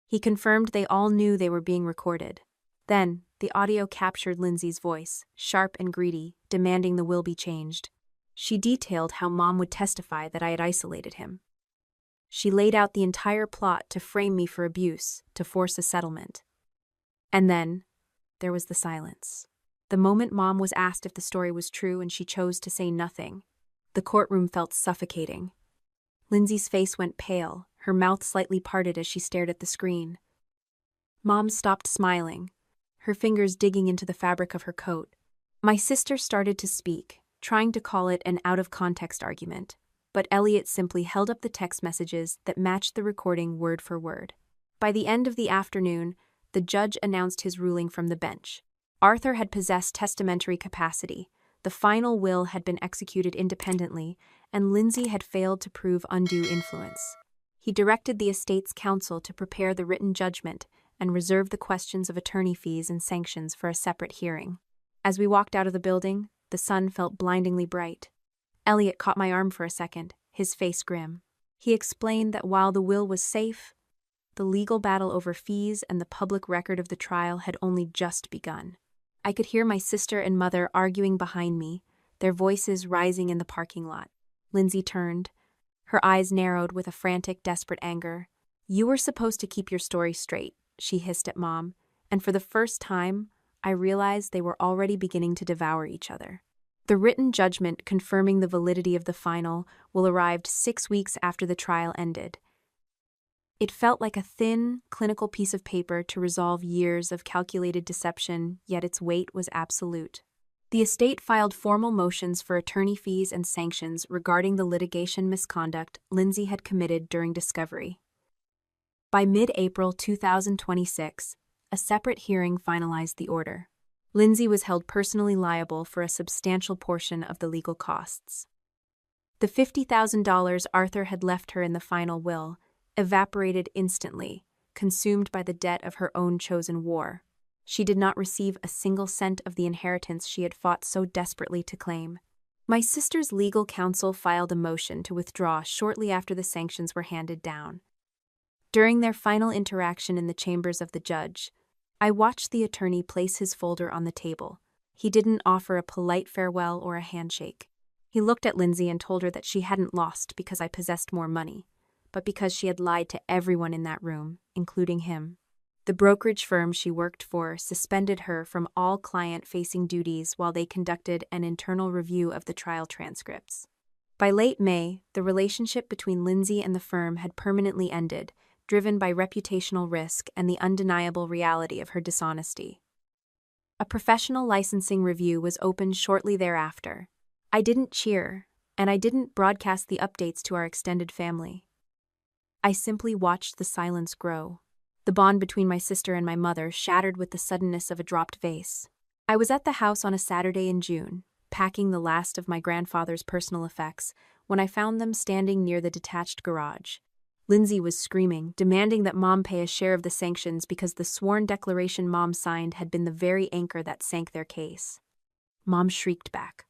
[SPEAKER 1] He confirmed they all knew they were being recorded. Then, the audio captured Lindsay's voice, sharp and greedy, demanding the will be changed. She detailed how Mom would testify that I had isolated him. She laid out the entire plot to frame me for abuse, to force a settlement. And then, there was the silence. The moment Mom was asked if the story was true and she chose to say nothing, the courtroom felt suffocating. Lindsay's face went pale, her mouth slightly parted as she stared at the screen. Mom stopped smiling, her fingers digging into the fabric of her coat. My sister started to speak, trying to call it an out-of-context argument, but Elliot simply held up the text messages that matched the recording word for word. By the end of the afternoon, the judge announced his ruling from the bench. Arthur had possessed testamentary capacity, the final will had been executed independently, and Lindsay had failed to prove undue influence. He directed the estate's counsel to prepare the written judgment and reserve the questions of attorney fees and sanctions for a separate hearing. As we walked out of the building, the sun felt blindingly bright. Elliot caught my arm for a second, his face grim. He explained that while the will was safe, the legal battle over fees and the public record of the trial had only just begun. I could hear my sister and mother arguing behind me, their voices rising in the parking lot. Lindsay turned. Her eyes narrowed with a frantic, desperate anger. You were supposed to keep your story straight, she hissed at Mom, and for the first time, I realized they were already beginning to devour each other. The written judgment confirming the validity of the final will arrived 6 weeks after the trial ended. It felt like a thin, clinical piece of paper to resolve years of calculated deception, yet its weight was absolute. The estate filed formal motions for attorney fees and sanctions regarding the litigation misconduct Lindsay had committed during discovery. By mid-April 2026, a separate hearing finalized the order. Lindsay was held personally liable for a substantial portion of the legal costs. The $50,000 Arthur had left her in the final will evaporated instantly, consumed by the debt of her own chosen war. She did not receive a single cent of the inheritance she had fought so desperately to claim. My sister's legal counsel filed a motion to withdraw shortly after the sanctions were handed down. During their final interaction in the chambers of the judge, I watched the attorney place his folder on the table. He didn't offer a polite farewell or a handshake. He looked at Lindsay and told her that she hadn't lost because I possessed more money, but because she had lied to everyone in that room, including him. The brokerage firm she worked for suspended her from all client-facing duties while they conducted an internal review of the trial transcripts. By late May, the relationship between Lindsay and the firm had permanently ended, driven by reputational risk and the undeniable reality of her dishonesty. A professional licensing review was opened shortly thereafter. I didn't cheer, and I didn't broadcast the updates to our extended family. I simply watched the silence grow. The bond between my sister and my mother shattered with the suddenness of a dropped vase. I was at the house on a Saturday in June, packing the last of my grandfather's personal effects, when I found them standing near the detached garage. Lindsay was screaming, demanding that Mom pay a share of the sanctions because the sworn declaration Mom signed had been the very anchor that sank their case. Mom shrieked back.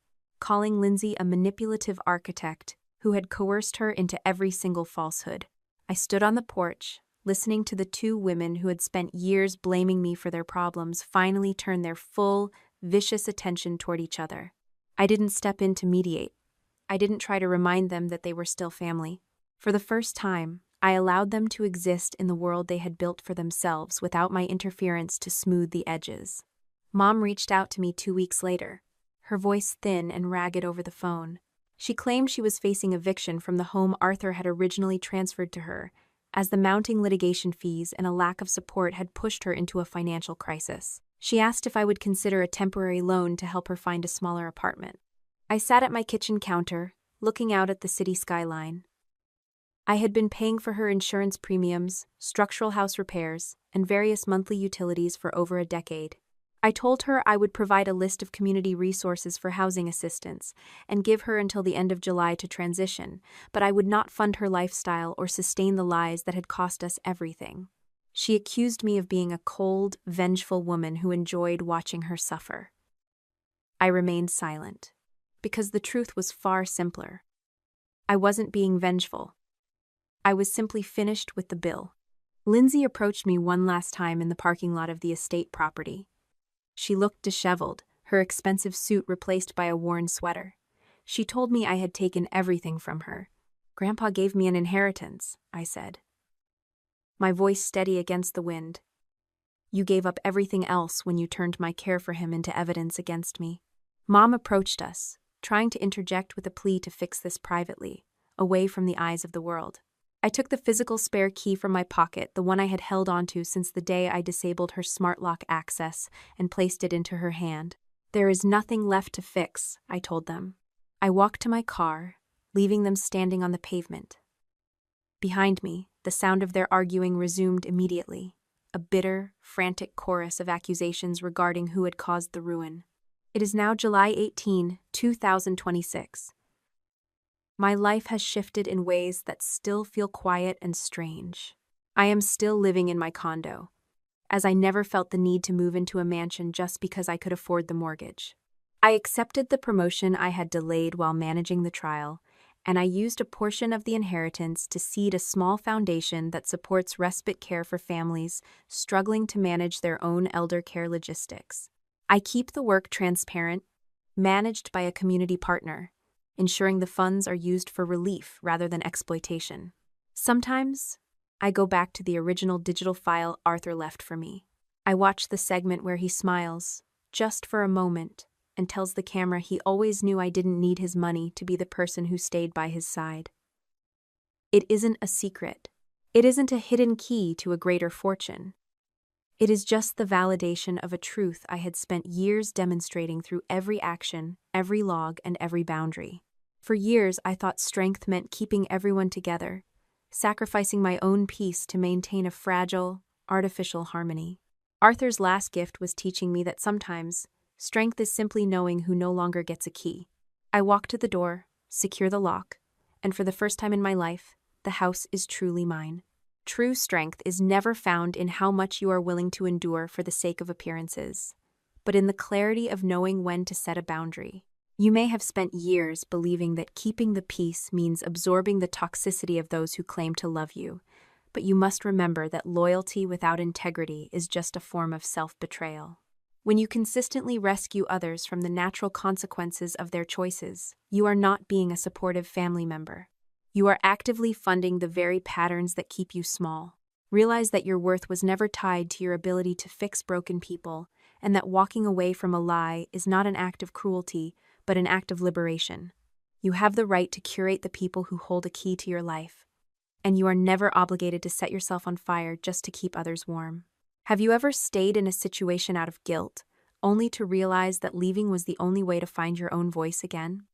[SPEAKER 1] calling Lindsay a manipulative architect who had coerced her into every single falsehood. I stood on the porch, listening to the two women who had spent years blaming me for their problems finally turn their full, vicious attention toward each other. I didn't step in to mediate. I didn't try to remind them that they were still family. For the first time, I allowed them to exist in the world they had built for themselves without my interference to smooth the edges. Mom reached out to me 2 weeks later, her voice thin and ragged over the phone. She claimed she was facing eviction from the home Arthur had originally transferred to her, as the mounting litigation fees and a lack of support had pushed her into a financial crisis. She asked if I would consider a temporary loan to help her find a smaller apartment. I sat at my kitchen counter, looking out at the city skyline. I had been paying for her insurance premiums, structural house repairs, and various monthly utilities for over a decade. I told her I would provide a list of community resources for housing assistance and give her until the end of July to transition, but I would not fund her lifestyle or sustain the lies that had cost us everything. She accused me of being a cold, vengeful woman who enjoyed watching her suffer. I remained silent, because the truth was far simpler. I wasn't being vengeful. I was simply finished with the bill. Lindsay approached me one last time in the parking lot of the estate property. She looked disheveled, her expensive suit replaced by a worn sweater. She told me I had taken everything from her. "Grandpa gave me an inheritance," I said, my voice steady against the wind. "You gave up everything else when you turned my care for him into evidence against me." Mom approached us, trying to interject with a plea to fix this privately, away from the eyes of the world. I took the physical spare key from my pocket, the one I had held onto since the day I disabled her smart lock access, and placed it into her hand. "There is nothing left to fix," I told them. I walked to my car, leaving them standing on the pavement. Behind me, the sound of their arguing resumed immediately, a bitter, frantic chorus of accusations regarding who had caused the ruin. It is now July 18, 2026. My life has shifted in ways that still feel quiet and strange. I am still living in my condo, as I never felt the need to move into a mansion just because I could afford the mortgage. I accepted the promotion I had delayed while managing the trial, and I used a portion of the inheritance to seed a small foundation that supports respite care for families struggling to manage their own elder care logistics. I keep the work transparent, managed by a community partner, ensuring the funds are used for relief rather than exploitation. Sometimes, I go back to the original digital file Arthur left for me. I watch the segment where he smiles, just for a moment, and tells the camera he always knew I didn't need his money to be the person who stayed by his side. It isn't a secret. It isn't a hidden key to a greater fortune. It is just the validation of a truth I had spent years demonstrating through every action, every log, and every boundary. For years, I thought strength meant keeping everyone together, sacrificing my own peace to maintain a fragile, artificial harmony. Arthur's last gift was teaching me that sometimes, strength is simply knowing who no longer gets a key. I walk to the door, secure the lock, and for the first time in my life, the house is truly mine. True strength is never found in how much you are willing to endure for the sake of appearances, but in the clarity of knowing when to set a boundary. You may have spent years believing that keeping the peace means absorbing the toxicity of those who claim to love you, but you must remember that loyalty without integrity is just a form of self-betrayal. When you consistently rescue others from the natural consequences of their choices, you are not being a supportive family member. You are actively funding the very patterns that keep you small. Realize that your worth was never tied to your ability to fix broken people, and that walking away from a lie is not an act of cruelty, but an act of liberation. You have the right to curate the people who hold a key to your life, and you are never obligated to set yourself on fire just to keep others warm. Have you ever stayed in a situation out of guilt, only to realize that leaving was the only way to find your own voice again?